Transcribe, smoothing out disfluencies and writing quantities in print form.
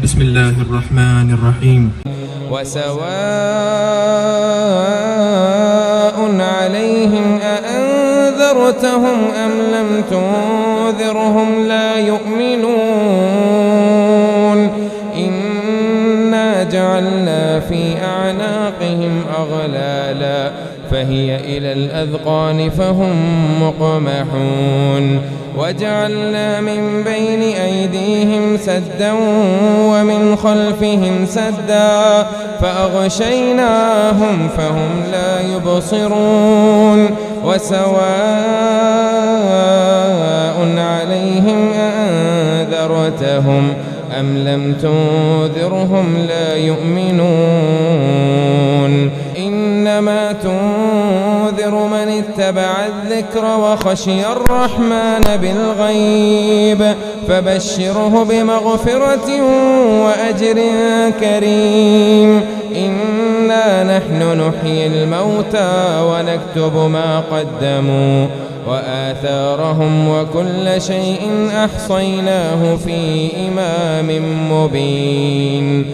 بسم الله الرحمن الرحيم. وسواء عليهم أأنذرتهم أم لم تنذرهم لا يؤمنون إنا جعلنا في أعناقهم أغلالا فهي إلى الأذقان فهم مقمحون وجعلنا من بين أيديهم سدا ومن خلفهم سدا فأغشيناهم فهم لا يبصرون وسواء عليهم أأنذرتهم أم لم تنذرهم لا يؤمنون إنما تنذر من اتبع الذكر وخشي الرحمن بالغيب فبشره بمغفرة وأجر كريم إنا نحن نحيي الموتى ونكتب ما قدموا وآثارهم وكل شيء أحصيناه في إمام مبين.